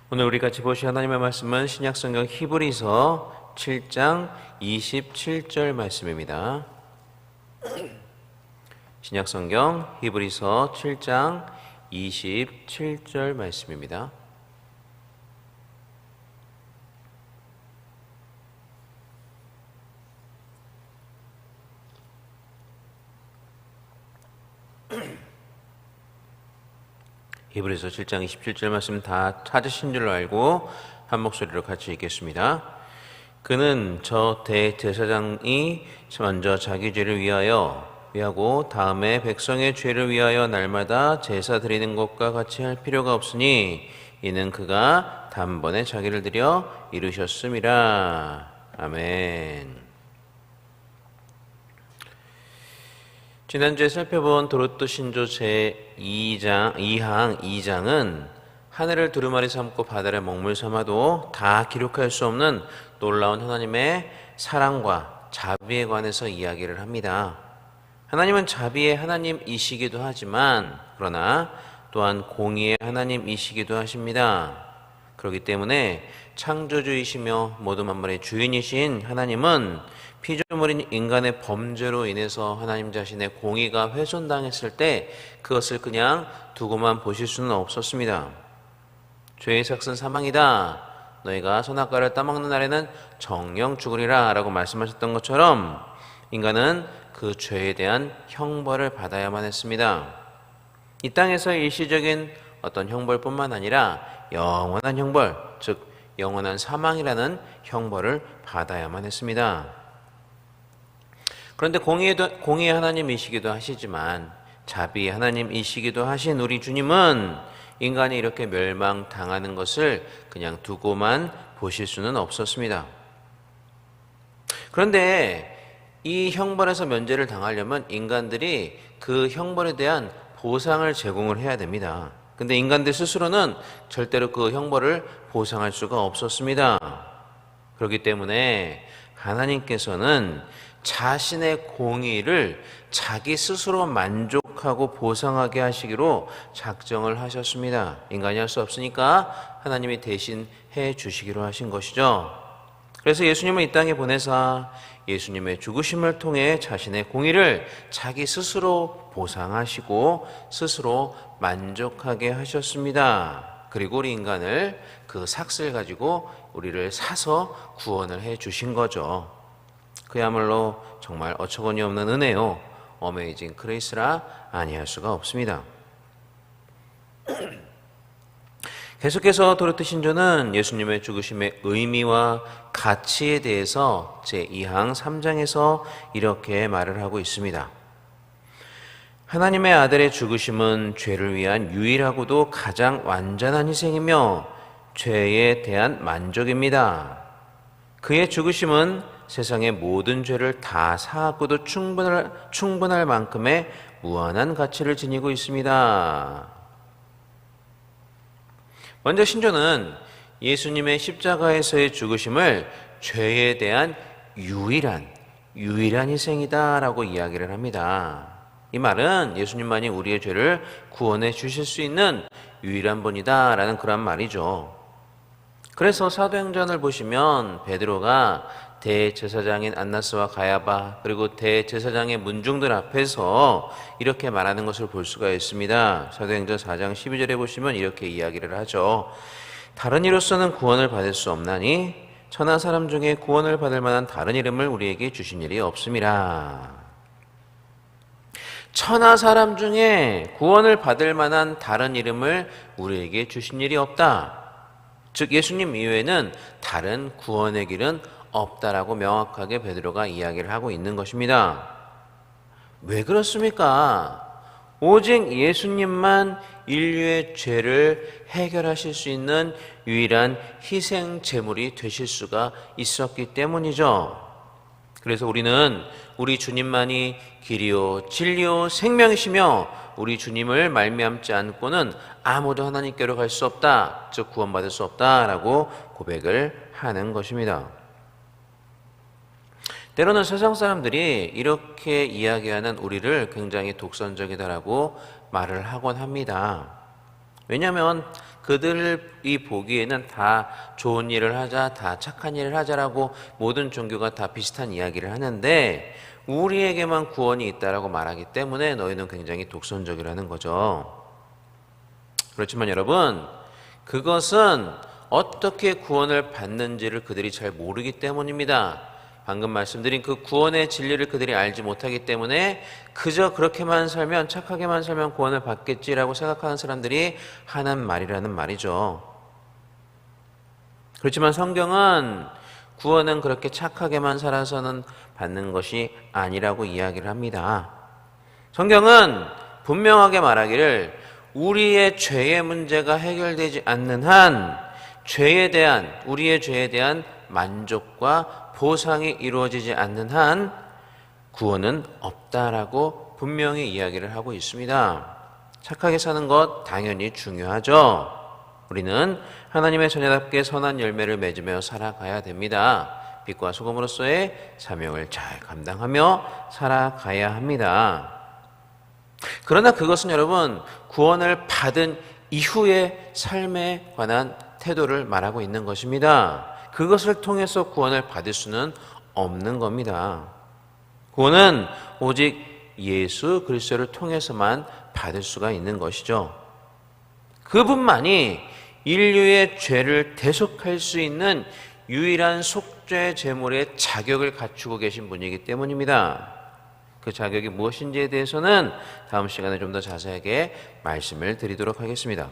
오늘 우리 같이 보실 하나님의 말씀은 신약성경 히브리서 7장 27절 말씀입니다. 신약성경 히브리서 7장 27절 말씀입니다. 히브리서 7장 27절 말씀 다 찾으신 줄로 알고 한 목소리로 같이 읽겠습니다. 그는 저 대제사장이 먼저 자기 죄를 위하고 다음에 백성의 죄를 위하여 날마다 제사 드리는 것과 같이 할 필요가 없으니 이는 그가 단번에 자기를 드려 이루셨음이라. 아멘. 지난주에 살펴본 도르트 신조 제2항 2장은 하늘을 두루마리 삼고 바다를 먹물 삼아도 다 기록할 수 없는 놀라운 하나님의 사랑과 자비에 관해서 이야기를 합니다. 하나님은 자비의 하나님이시기도 하지만 그러나 또한 공의의 하나님이시기도 하십니다. 그렇기 때문에 창조주이시며 모든 만물의 주인이신 하나님은 피조물인 인간의 범죄로 인해서 하나님 자신의 공의가 훼손당했을 때 그것을 그냥 두고만 보실 수는 없었습니다. 죄의 삭은 사망이다. 너희가 선악과를 따먹는 날에는 정령 죽으리라 라고 말씀하셨던 것처럼 인간은 그 죄에 대한 형벌을 받아야만 했습니다. 이 땅에서 일시적인 어떤 형벌뿐만 아니라 영원한 형벌, 즉 영원한 사망이라는 형벌을 받아야만 했습니다. 그런데 공의의 하나님이시기도 하시지만 자비의 하나님이시기도 하신 우리 주님은 인간이 이렇게 멸망당하는 것을 그냥 두고만 보실 수는 없었습니다. 그런데 이 형벌에서 면제를 당하려면 인간들이 그 형벌에 대한 보상을 제공을 해야 됩니다. 근데 인간들 스스로는 절대로 그 형벌을 보상할 수가 없었습니다. 그렇기 때문에 하나님께서는 자신의 공의를 자기 스스로 만족하고 보상하게 하시기로 작정을 하셨습니다. 인간이 할 수 없으니까 하나님이 대신 해 주시기로 하신 것이죠. 그래서 예수님을 이 땅에 보내사 예수님의 죽으심을 통해 자신의 공의를 자기 스스로 보상하시고 스스로 만족하게 하셨습니다. 그리고 우리 인간을 그 삭을 가지고 우리를 사서 구원을 해 주신 거죠. 그야말로 정말 어처구니 없는 은혜요, 어메이징 그레이스라 아니할 수가 없습니다. 계속해서 도르트 신조는 예수님의 죽으심의 의미와 가치에 대해서 제2항 3장에서 이렇게 말을 하고 있습니다. 하나님의 아들의 죽으심은 죄를 위한 유일하고도 가장 완전한 희생이며 죄에 대한 만족입니다. 그의 죽으심은 세상의 모든 죄를 다 사하고도 충분할 만큼의 무한한 가치를 지니고 있습니다. 먼저 신조는 예수님의 십자가에서의 죽으심을 죄에 대한 유일한 희생이다라고 이야기를 합니다. 이 말은 예수님만이 우리의 죄를 구원해 주실 수 있는 유일한 분이다라는 그런 말이죠. 그래서 사도행전을 보시면 베드로가 대제사장인 안나스와 가야바 그리고 대제사장의 문중들 앞에서 이렇게 말하는 것을 볼 수가 있습니다. 사도행전 4장 12절에 보시면 이렇게 이야기를 하죠. 다른 이로서는 구원을 받을 수 없나니 천하 사람 중에 구원을 받을 만한 다른 이름을 우리에게 주신 일이 없음이라. 천하 사람 중에 구원을 받을 만한 다른 이름을 우리에게 주신 일이 없다. 즉 예수님 이외에는 다른 구원의 길은 없다라고 명확하게 베드로가 이야기를 하고 있는 것입니다. 왜 그렇습니까? 오직 예수님만 인류의 죄를 해결하실 수 있는 유일한 희생 제물이 되실 수가 있었기 때문이죠. 그래서 우리는 우리 주님만이 길이요 진리요 생명이시며 우리 주님을 말미암지 않고는 아무도 하나님께로 갈 수 없다, 즉 구원받을 수 없다라고 고백을 하는 것입니다. 때로는 세상 사람들이 이렇게 이야기하는 우리를 굉장히 독선적이다라고 말을 하곤 합니다. 왜냐하면 그들이 보기에는 다 좋은 일을 하자, 다 착한 일을 하자라고 모든 종교가 다 비슷한 이야기를 하는데 우리에게만 구원이 있다라고 말하기 때문에 너희는 굉장히 독선적이라는 거죠. 그렇지만 여러분, 그것은 어떻게 구원을 받는지를 그들이 잘 모르기 때문입니다. 방금 말씀드린 그 구원의 진리를 그들이 알지 못하기 때문에 그저 그렇게만 살면, 착하게만 살면 구원을 받겠지라고 생각하는 사람들이 하는 말이라는 말이죠. 그렇지만 성경은 구원은 그렇게 착하게만 살아서는 받는 것이 아니라고 이야기를 합니다. 성경은 분명하게 말하기를 우리의 죄의 문제가 해결되지 않는 한 우리의 죄에 대한 만족과 보상이 이루어지지 않는 한 구원은 없다라고 분명히 이야기를 하고 있습니다. 착하게 사는 것 당연히 중요하죠. 우리는 하나님의 자녀답게 선한 열매를 맺으며 살아가야 됩니다. 빛과 소금으로서의 사명을 잘 감당하며 살아가야 합니다. 그러나 그것은 여러분, 구원을 받은 이후의 삶에 관한 태도를 말하고 있는 것입니다. 그것을 통해서 구원을 받을 수는 없는 겁니다. 구원은 오직 예수 그리스도를 통해서만 받을 수가 있는 것이죠. 그분만이 인류의 죄를 대속할 수 있는 유일한 속죄 제물의 자격을 갖추고 계신 분이기 때문입니다. 그 자격이 무엇인지에 대해서는 다음 시간에 좀 더 자세하게 말씀을 드리도록 하겠습니다.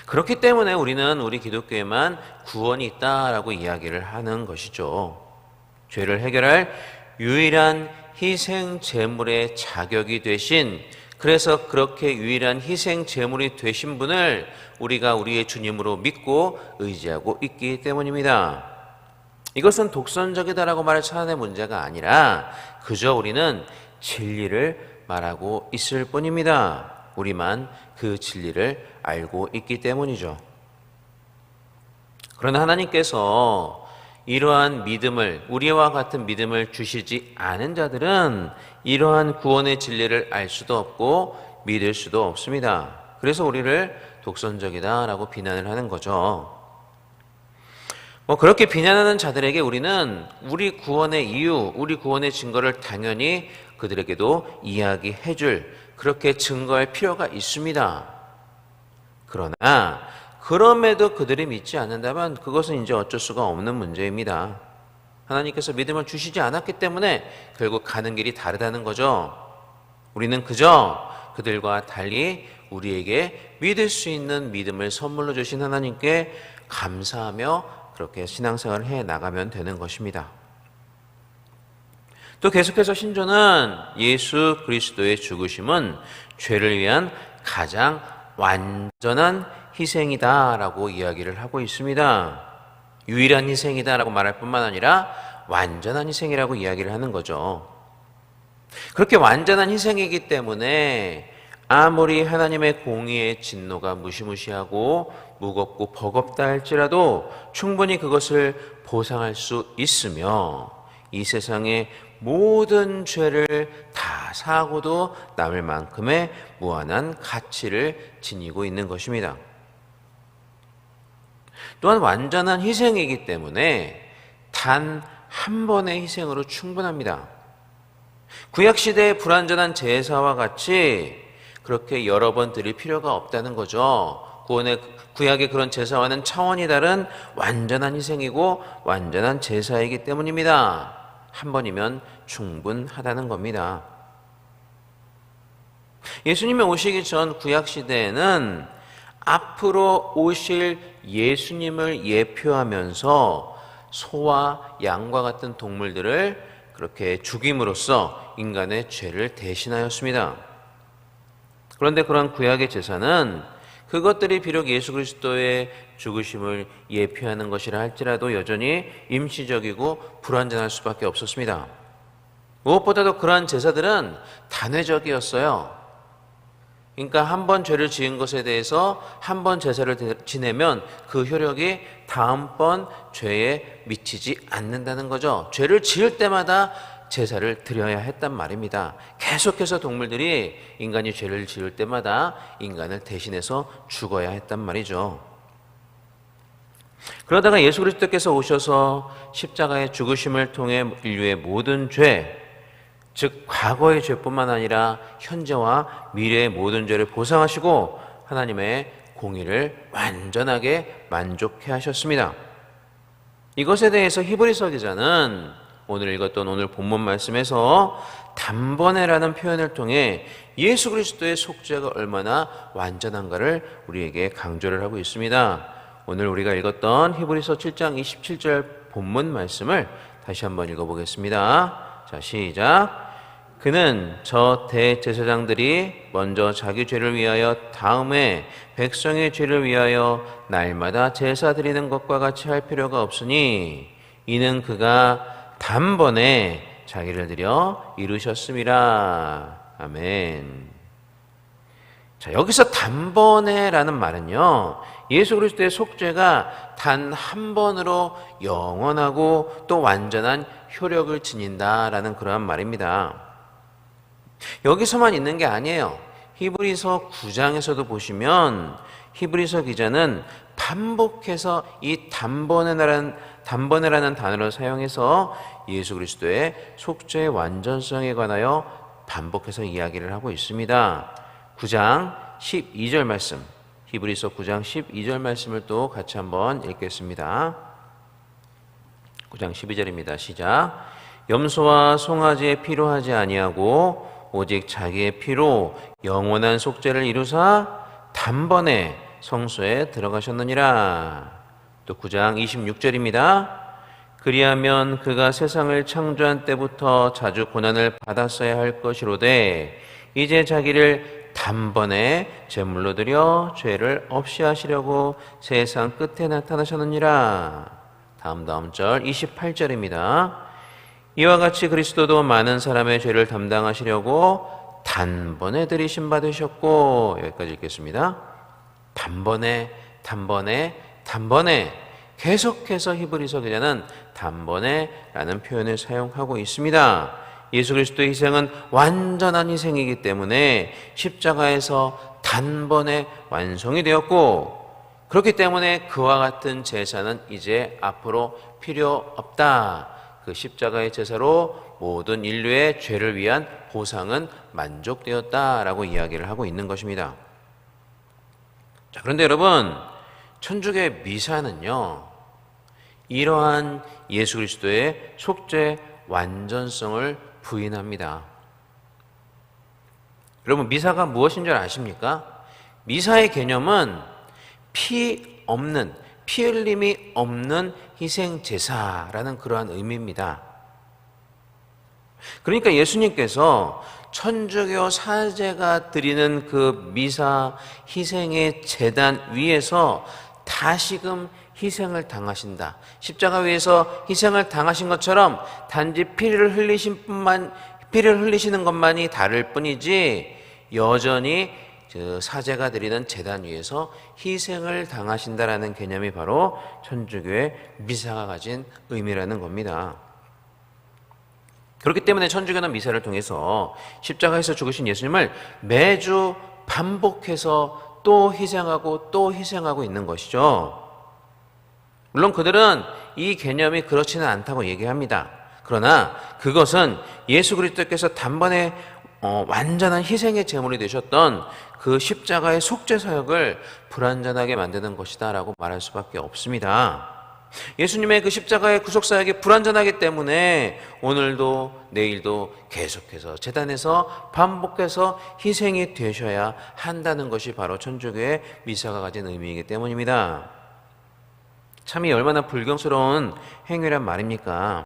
그렇기 때문에 우리는 우리 기독교에만 구원이 있다라고 이야기를 하는 것이죠. 죄를 해결할 유일한 희생 제물의 자격이 되신, 그래서 그렇게 유일한 희생 제물이 되신 분을 우리가 우리의 주님으로 믿고 의지하고 있기 때문입니다. 이것은 독선적이다라고 말할 차원의 문제가 아니라 그저 우리는 진리를 말하고 있을 뿐입니다. 우리만 그 진리를 알고 있기 때문이죠. 그러나 하나님께서 이러한 믿음을, 우리와 같은 믿음을 주시지 않은 자들은 이러한 구원의 진리를 알 수도 없고 믿을 수도 없습니다. 그래서 우리를 독선적이다라고 비난을 하는 거죠. 그렇게 비난하는 자들에게 우리는 우리 구원의 이유, 우리 구원의 증거를 당연히 그들에게도 이야기해 줄, 그렇게 증거할 필요가 있습니다. 그러나 그럼에도 그들이 믿지 않는다면 그것은 이제 어쩔 수가 없는 문제입니다. 하나님께서 믿음을 주시지 않았기 때문에 결국 가는 길이 다르다는 거죠. 우리는 그저 그들과 달리 우리에게 믿을 수 있는 믿음을 선물로 주신 하나님께 감사하며 그렇게 신앙생활을 해 나가면 되는 것입니다. 또 계속해서 신조는 예수 그리스도의 죽으심은 죄를 위한 가장 완전한 희생이다라고 이야기를 하고 있습니다. 유일한 희생이다라고 말할 뿐만 아니라 완전한 희생이라고 이야기를 하는 거죠. 그렇게 완전한 희생이기 때문에 아무리 하나님의 공의의 진노가 무시무시하고 무겁고 버겁다 할지라도 충분히 그것을 보상할 수 있으며 이 세상의 모든 죄를 다 사하고도 남을 만큼의 무한한 가치를 지니고 있는 것입니다. 또한 완전한 희생이기 때문에 단 한 번의 희생으로 충분합니다. 구약시대의 불완전한 제사와 같이 그렇게 여러 번 드릴 필요가 없다는 거죠. 구약의 그런 제사와는 차원이 다른 완전한 희생이고 완전한 제사이기 때문입니다. 한 번이면 충분하다는 겁니다. 예수님이 오시기 전 구약시대에는 앞으로 오실 예수님을 예표하면서 소와 양과 같은 동물들을 그렇게 죽임으로써 인간의 죄를 대신하였습니다. 그런데 그런 구약의 제사는 그것들이 비록 예수 그리스도의 죽으심을 예표하는 것이라 할지라도 여전히 임시적이고 불완전할 수밖에 없었습니다. 무엇보다도 그러한 제사들은 단회적이었어요. 그러니까 한 번 죄를 지은 것에 대해서 한 번 제사를 지내면 그 효력이 다음번 죄에 미치지 않는다는 거죠. 죄를 지을 때마다 제사를 드려야 했단 말입니다. 계속해서 동물들이 인간이 죄를 지을 때마다 인간을 대신해서 죽어야 했단 말이죠. 그러다가 예수 그리스도께서 오셔서 십자가의 죽으심을 통해 인류의 모든 죄, 즉 과거의 죄뿐만 아니라 현재와 미래의 모든 죄를 보상하시고 하나님의 공의를 완전하게 만족해 하셨습니다. 이것에 대해서 히브리서 기자는 오늘 읽었던 오늘 본문 말씀에서 단번에라는 표현을 통해 예수 그리스도의 속죄가 얼마나 완전한가를 우리에게 강조를 하고 있습니다. 오늘 우리가 읽었던 히브리서 7장 27절 본문 말씀을 다시 한번 읽어보겠습니다. 자, 시작. 그는 저 대제사장들이 먼저 자기 죄를 위하여 다음에 백성의 죄를 위하여 날마다 제사 드리는 것과 같이 할 필요가 없으니 이는 그가 단번에 자기를 드려 이루셨음이라. 아멘. 자, 여기서 단번에라는 말은요, 예수 그리스도의 속죄가 단 한 번으로 영원하고 또 완전한 효력을 지닌다라는 그러한 말입니다. 여기서만 있는 게 아니에요. 히브리서 9장에서도 보시면 히브리서 기자는 반복해서 이 단번에라는 단어를 사용해서 예수 그리스도의 속죄의 완전성에 관하여 반복해서 이야기를 하고 있습니다. 9장 12절 말씀, 히브리서 9장 12절 말씀을 또 같이 한번 읽겠습니다. 9장 12절입니다. 시작. 염소와 송아지의 피로 하지 아니하고 오직 자기의 피로 영원한 속죄를 이루사 단번에 성소에 들어가셨느니라. 또 9장 26절입니다. 그리하면 그가 세상을 창조한 때부터 자주 고난을 받았어야 할 것이로되 이제 자기를 단번에 제물로 드려 죄를 없이 하시려고 세상 끝에 나타나셨느니라. 다음 절 28절입니다. 이와 같이 그리스도도 많은 사람의 죄를 담당하시려고 단번에 들이심 받으셨고, 여기까지 읽겠습니다. 단번에 계속해서 히브리서 기자는 단번에라는 표현을 사용하고 있습니다. 예수 그리스도의 희생은 완전한 희생이기 때문에 십자가에서 단번에 완성이 되었고, 그렇기 때문에 그와 같은 제사는 이제 앞으로 필요 없다. 그 십자가의 제사로 모든 인류의 죄를 위한 보상은 만족되었다라고 이야기를 하고 있는 것입니다. 자, 그런데 여러분, 천주교의 미사는요, 이러한 예수 그리스도의 속죄 완전성을 부인합니다. 여러분, 미사가 무엇인 줄 아십니까? 미사의 개념은 피 흘림이 없는 희생 제사라는 그러한 의미입니다. 그러니까 예수님께서 천주교 사제가 드리는 그 미사 희생의 제단 위에서 다시금 희생을 당하신다. 십자가 위에서 희생을 당하신 것처럼 단지 피를 흘리시는 것만이 다를 뿐이지 여전히 사제가 드리는 제단 위에서 희생을 당하신다라는 개념이 바로 천주교의 미사가 가진 의미라는 겁니다. 그렇기 때문에 천주교는 미사를 통해서 십자가에서 죽으신 예수님을 매주 반복해서 또 희생하고 있는 것이죠. 물론 그들은 이 개념이 그렇지는 않다고 얘기합니다. 그러나 그것은 예수 그리스도께서 단번에 완전한 희생의 제물이 되셨던 그 십자가의 속죄 사역을 불완전하게 만드는 것이다 라고 말할 수밖에 없습니다. 예수님의 그 십자가의 구속 사역이 불완전하기 때문에 오늘도 내일도 계속해서 제단에서 반복해서 희생이 되셔야 한다는 것이 바로 천주교의 미사가 가진 의미이기 때문입니다. 참이 얼마나 불경스러운 행위란 말입니까?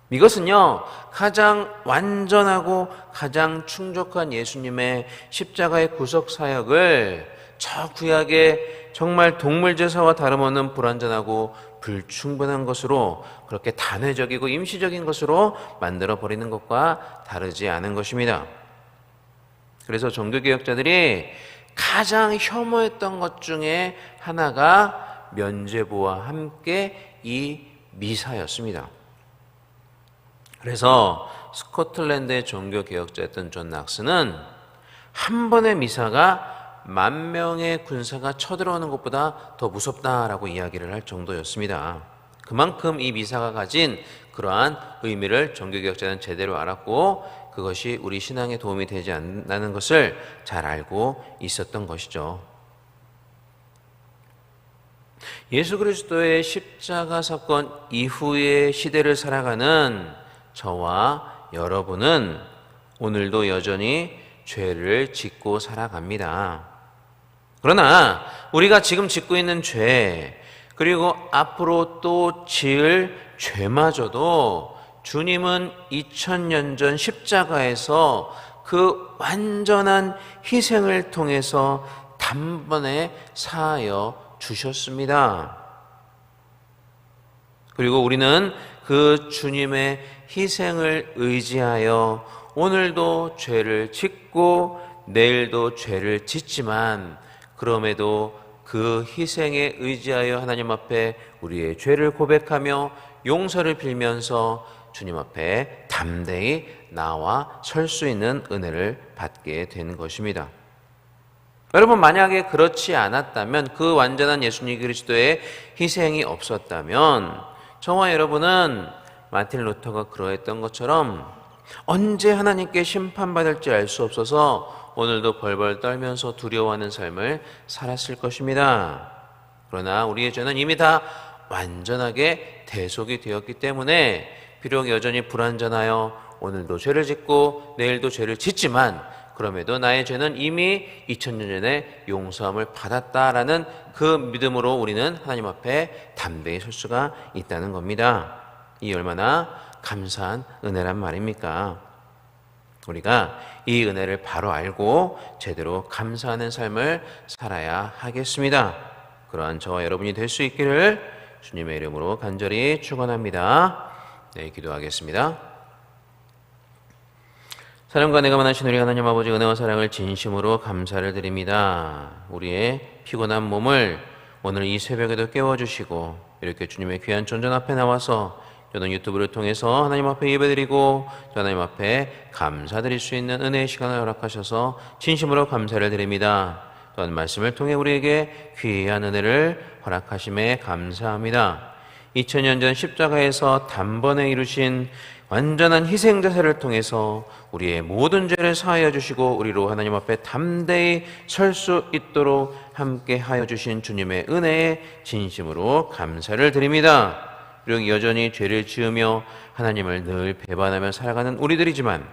이것은요, 가장 완전하고 가장 충족한 예수님의 십자가의 구속 사역을 저 구약의 정말 동물 제사와 다름없는 불완전하고 불충분한 것으로 그렇게 단회적이고 임시적인 것으로 만들어 버리는 것과 다르지 않은 것입니다. 그래서 종교개혁자들이 가장 혐오했던 것 중에 하나가 면죄부와 함께 이 미사였습니다. 그래서 스코틀랜드의 종교개혁자였던 존 낙스는 한 번의 미사가 10,000명의 군사가 쳐들어오는 것보다 더 무섭다라고 이야기를 할 정도였습니다. 그만큼 이 미사가 가진 그러한 의미를 종교개혁자는 제대로 알았고 그것이 우리 신앙에 도움이 되지 않는 것을 잘 알고 있었던 것이죠. 예수 그리스도의 십자가 사건 이후의 시대를 살아가는 저와 여러분은 오늘도 여전히 죄를 짓고 살아갑니다. 그러나 우리가 지금 짓고 있는 죄, 그리고 앞으로 또 지을 죄마저도 주님은 2000년 전 십자가에서 그 완전한 희생을 통해서 단번에 사하여 주셨습니다. 그리고 우리는 그 주님의 희생을 의지하여 오늘도 죄를 짓고 내일도 죄를 짓지만 그럼에도 그 희생에 의지하여 하나님 앞에 우리의 죄를 고백하며 용서를 빌면서 주님 앞에 담대히 나와 설 수 있는 은혜를 받게 되는 것입니다. 여러분, 만약에 그렇지 않았다면, 그 완전한 예수님 그리스도의 희생이 없었다면 저와 여러분은 마틴 루터가 그러했던 것처럼 언제 하나님께 심판받을지 알 수 없어서 오늘도 벌벌 떨면서 두려워하는 삶을 살았을 것입니다. 그러나 우리의 죄는 이미 다 완전하게 대속이 되었기 때문에 비록 여전히 불완전하여 오늘도 죄를 짓고 내일도 죄를 짓지만 그럼에도 나의 죄는 이미 2000년 전에 용서함을 받았다라는 그 믿음으로 우리는 하나님 앞에 담대히 설 수가 있다는 겁니다. 이 얼마나 감사한 은혜란 말입니까? 우리가 이 은혜를 바로 알고 제대로 감사하는 삶을 살아야 하겠습니다. 그러한 저와 여러분이 될 수 있기를 주님의 이름으로 간절히 축원합니다. 네, 기도하겠습니다. 사랑과 내가 만나신 우리 하나님 아버지 은혜와 사랑을 진심으로 감사를 드립니다. 우리의 피곤한 몸을 오늘 이 새벽에도 깨워주시고 이렇게 주님의 귀한 존전 앞에 나와서 저는 유튜브를 통해서 하나님 앞에 예배드리고 하나님 앞에 감사드릴 수 있는 은혜의 시간을 허락하셔서 진심으로 감사를 드립니다. 또한 말씀을 통해 우리에게 귀한 은혜를 허락하심에 감사합니다. 2000년 전 십자가에서 단번에 이루신 완전한 희생 자세를 통해서 우리의 모든 죄를 사하여 주시고 우리로 하나님 앞에 담대히 설 수 있도록 함께 하여 주신 주님의 은혜에 진심으로 감사를 드립니다. 비록 여전히 죄를 지으며 하나님을 늘 배반하며 살아가는 우리들이지만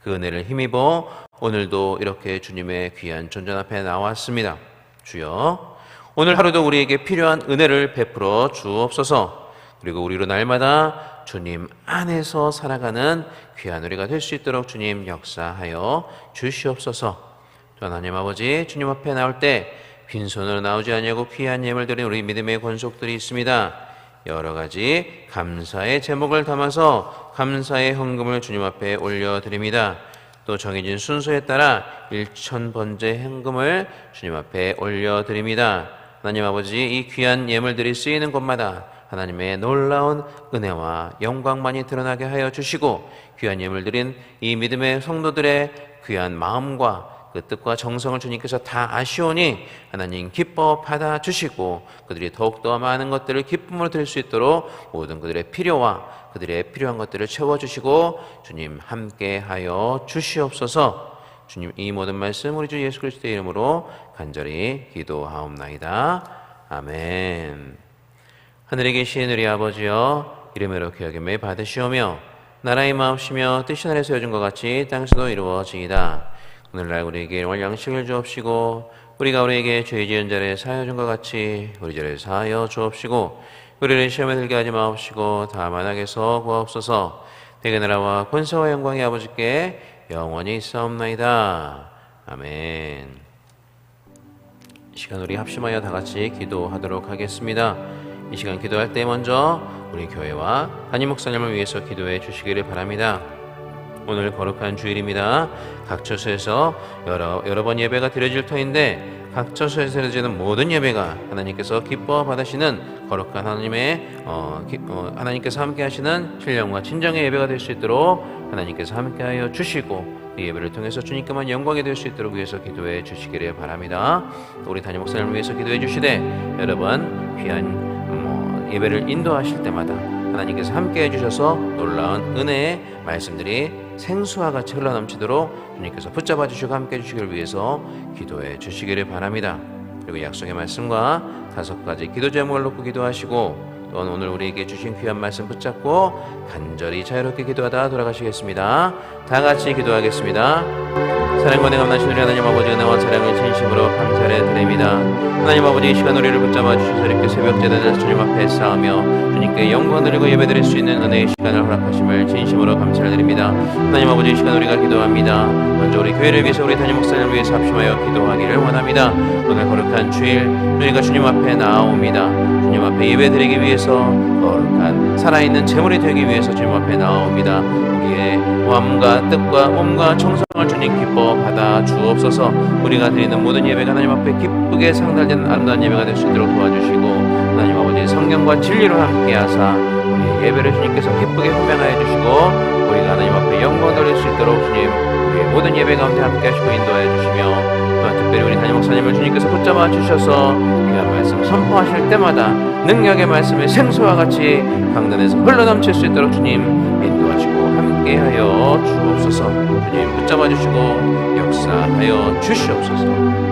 그 은혜를 힘입어 오늘도 이렇게 주님의 귀한 존전 앞에 나왔습니다. 주여, 오늘 하루도 우리에게 필요한 은혜를 베풀어 주옵소서. 그리고 우리로 날마다 주님 안에서 살아가는 귀한 우리가 될 수 있도록 주님 역사하여 주시옵소서. 또 하나님 아버지, 주님 앞에 나올 때 빈손으로 나오지 아니하고 귀한 예물 드린 우리 믿음의 권속들이 있습니다. 여러 가지 감사의 제목을 담아서 감사의 헌금을 주님 앞에 올려드립니다. 또 정해진 순서에 따라 1000번째 헌금을 주님 앞에 올려드립니다. 하나님 아버지, 이 귀한 예물들이 쓰이는 곳마다 하나님의 놀라운 은혜와 영광만이 드러나게 하여 주시고 귀한 예물 드린 이 믿음의 성도들의 귀한 마음과 그 뜻과 정성을 주님께서 다 아시오니 하나님 기뻐 받아주시고 그들이 더욱더 많은 것들을 기쁨으로 드릴 수 있도록 모든 그들의 필요와 그들의 필요한 것들을 채워주시고 주님 함께하여 주시옵소서. 주님, 이 모든 말씀 우리 주 예수 그리스도의 이름으로 간절히 기도하옵나이다. 아멘. 하늘에 계신 우리 아버지여, 이름으로 기억에 받으시오며 나라의 마옵시며 뜻이 하늘에서 이루어진 것 같이 땅에서도 이루어지이다. 오늘날 우리에게 오늘 양식을 주옵시고 우리가 우리에게 죄 지은 자를 사하여 준 것 같이 우리 죄를 사하여 주옵시고 우리를 시험에 들게 하지 마옵시고 다만 악에서 구하옵소서. 대개 나라와 권세와 영광이 아버지께 영원히 있사옵나이다. 아멘. 이 시간 우리 합심하여 다 같이 기도하도록 하겠습니다. 이 시간 기도할 때 먼저 우리 교회와 담임 목사님을 위해서 기도해 주시기를 바랍니다. 오늘 거룩한 주일입니다. 각 처소에서 여러 번 예배가 드려질 터인데 각 처소에서 드려지는 모든 예배가 하나님께서 기뻐 받으시는 거룩한 하나님께서 함께 하시는 신령과 진정의 예배가 될 수 있도록 하나님께서 함께하여 주시고, 이 예배를 통해서 주님께만 영광이 될 수 있도록 위해서 기도해 주시기를 바랍니다. 우리 담임 목사님을 위해서 기도해 주시되, 여러분 귀한 예배를 인도하실 때마다 하나님께서 함께해 주셔서 놀라운 은혜의 말씀들이 생수와 같이 흘러넘치도록 주님께서 붙잡아 주시고 함께해 주시기를 위해서 기도해 주시기를 바랍니다. 그리고 약속의 말씀과 5가지 기도 제목을 놓고 기도하시고, 또한 오늘 우리에게 주신 귀한 말씀 붙잡고 간절히 자유롭게 기도하다 돌아가시겠습니다. 다 같이 기도하겠습니다. 사랑과 능함나신 우리 하나님 아버지, 은혜와 사랑을 진심으로 감사를 드립니다. 하나님 아버지, 이 시간 우리를 붙잡아 주셔서 이렇게 새벽 제단에서 주님 앞에 싸우며 주님께 영광 드리고 예배드릴 수 있는 은혜의 시간을 허락하심을 진심으로 감사를 드립니다. 하나님 아버지, 이 시간 우리가 기도합니다. 먼저 우리 교회를 위해서, 우리 담임 목사님을 위해서 합심하여 기도하기를 원합니다. 오늘 거룩한 주일 저희가 주님 앞에 나아옵니다. 주님 앞에 예배드리기 위해서, 거룩한 살아있는 제물이 되기 위해서 주님 앞에 나아옵니다. 우리의 마음과 뜻과 몸과 정성을 주님 기뻐 받아 주옵소서. 우리가 드리는 모든 예배가 하나님 앞에 기쁘게 상달되는 아름다운 예배가 될 수 있도록 도와주시고, 하나님 아버지 성경과 진리로 함께 하사 우리의 예배를 주님께서 기쁘게 훈명하여 주시고, 우리가 하나님 앞에 영광 돌릴 수 있도록 주님 우리의 모든 예배 가운데 함께 하시고 인도하여 주시며, 또한 특별히 우리 담임 목사님을 주님께서 붙잡아 주셔서 귀한 말씀 선포하실 때마다 능력의 말씀이 생수와 같이 강단에서 흘러넘칠 수 있도록 주님 인도하시고 함께하여 주옵소서. 주님 붙잡아 주시고 역사하여 주시옵소서.